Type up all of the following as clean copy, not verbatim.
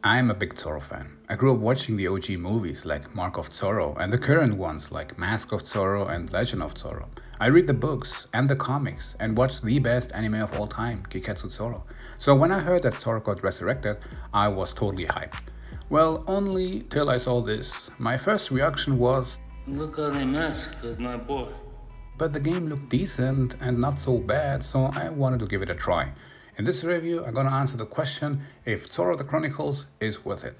I'm a big Zorro fan. I grew up watching the OG movies like Mark of Zorro and the current ones like Mask of Zorro and Legend of Zorro. I read the books and the comics and watch the best anime of all time, Kiketsu Zorro. So when I heard that Zorro got resurrected, I was totally hyped. Well, only till I saw this. My first reaction was, Look how they massacred my boy. but the game looked decent and not so bad, so I wanted to give it a try. In this review, I'm gonna answer the question if Zorro the Chronicles is worth it.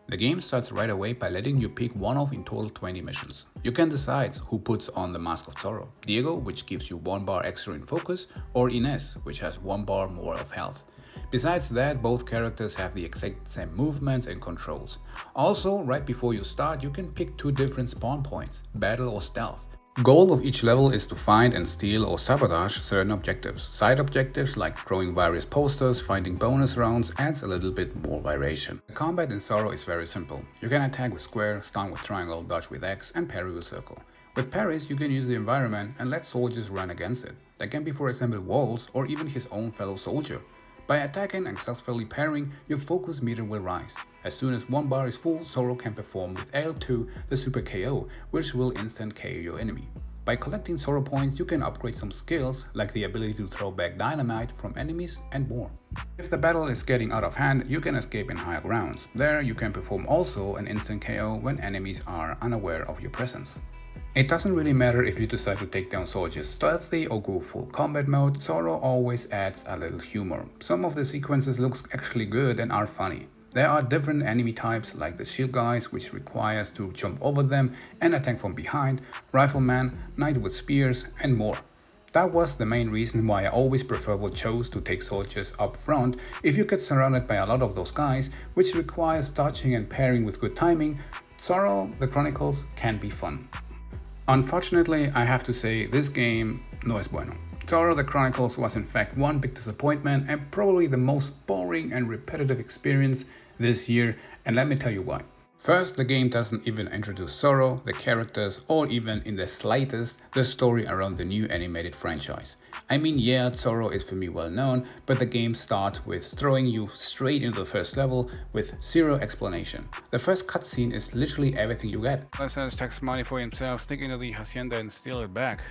The game starts right away by letting you pick one of in total 20 missions. You can decide who puts on the Mask of Zorro: Diego, which gives you 1 bar extra in focus, or Ines, which has 1 bar more of health. Besides that, both characters have the exact same movements and controls. Also, right before you start, you can pick 2 different spawn points: battle or stealth. Goal of each level is to find and steal or sabotage certain objectives. Side objectives like throwing various posters, finding bonus rounds adds a little bit more variation. The combat in Zorro is very simple. You can attack with square, stun with triangle, dodge with X, and parry with circle. With parries, you can use the environment and let soldiers run against it. That can be, for example, walls or even his own fellow soldier. By attacking and successfully parrying, your focus meter will rise. As soon as 1 bar is full, Zorro can perform with L2 the Super KO, which will instant KO your enemy. By collecting Zorro points, you can upgrade some skills, like the ability to throw back dynamite from enemies and more. If the battle is getting out of hand, you can escape in higher grounds. There you can perform also an instant KO when enemies are unaware of your presence. It doesn't really matter if you decide to take down soldiers stealthy or go full combat mode, Zorro always adds a little humor. Some of the sequences look actually good and are funny. There are different enemy types like the shield guys, which requires to jump over them and attack from behind, rifleman, knight with spears, and more. That was the main reason why I always preferably chose to take soldiers up front. If you get surrounded by a lot of those guys, which requires dodging and parrying with good timing, Zorro the Chronicles can be fun. Unfortunately, I have to say this game no es bueno. Zorro the Chronicles was in fact one big disappointment and probably the most boring and repetitive experience this year, and let me tell you why. First, the game doesn't even introduce Zorro, the characters, or even in the slightest the story around the new animated franchise. I mean, yeah, Zorro is for me well known, but the game starts with throwing you straight into the first level with zero explanation. The first cutscene is literally everything you get. Lessons takes money for himself, sneak into the hacienda and steal it back.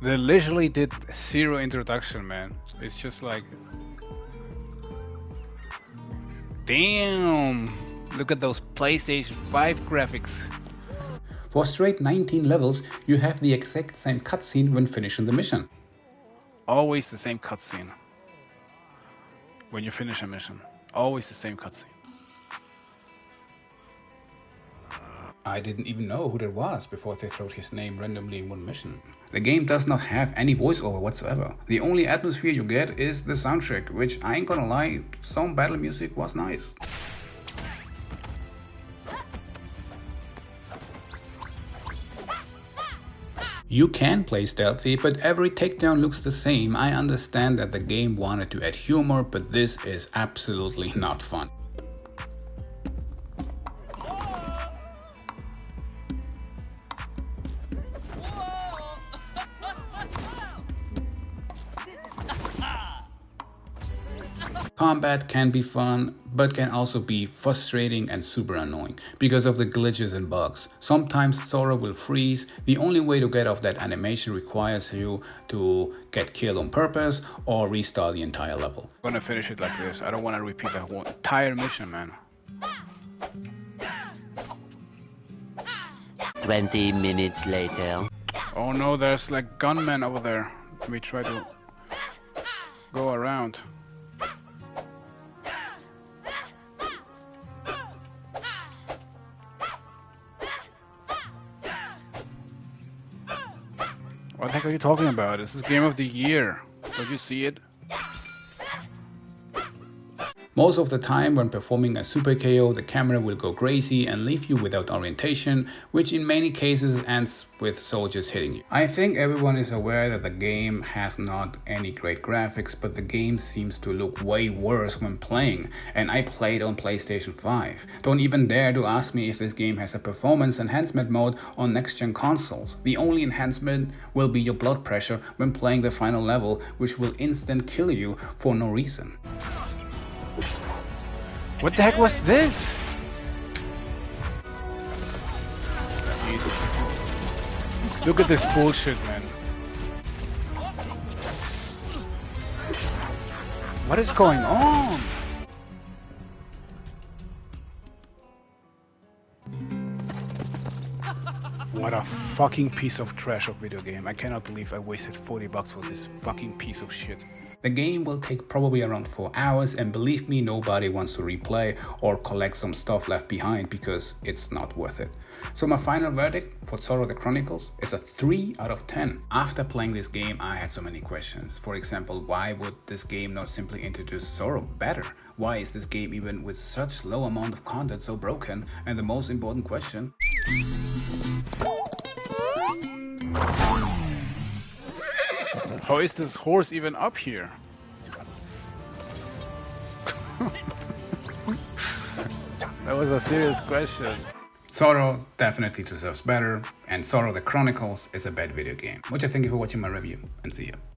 They literally did zero introduction, man. It's just like, damn! Look at those PlayStation 5 graphics. For straight 19 levels, you have the exact same cutscene when finishing the mission. Always the same cutscene. When you finish a mission, always the same cutscene. I didn't even know who that was before they threw his name randomly in one mission. The game does not have any voiceover whatsoever. The only atmosphere you get is the soundtrack, which I ain't gonna lie, some battle music was nice. You can play stealthy, but every takedown looks the same. I understand that the game wanted to add humor, but this is absolutely not fun. Combat can be fun, but can also be frustrating and super annoying because of the glitches and bugs. Sometimes Zorro will freeze. The only way to get off that animation requires you to get killed on purpose or restart the entire level. I'm gonna finish it like this. I don't want to repeat that whole entire mission, man. 20 minutes later. Oh no, there's like gunmen over there. Let me try to go around. What the heck are you talking about? This is game of the year. Don't you see it? Most of the time when performing a super KO, the camera will go crazy and leave you without orientation, which in many cases ends with soldiers hitting you. I think everyone is aware that the game has not any great graphics, but the game seems to look way worse when playing, and I played on PlayStation 5. Don't even dare to ask me if this game has a performance enhancement mode on next-gen consoles. The only enhancement will be your blood pressure when playing the final level, which will instant kill you for no reason. What the heck was this? Look at this bullshit, man. What is going on? What a fucking piece of trash of video game. I cannot believe I wasted $40 for this fucking piece of shit. The game will take probably around 4 hours, and believe me, nobody wants to replay or collect some stuff left behind because it's not worth it. So my final verdict for Zorro the Chronicles is a 3 out of 10. After playing this game, I had so many questions. For example, why would this game not simply introduce Zorro better? Why is this game, even with such low amount of content, so broken? And the most important question, how is this horse even up here? That was a serious question. Zorro definitely deserves better, and Zorro the Chronicles is a bad video game. Much thank you for watching my review, and see you.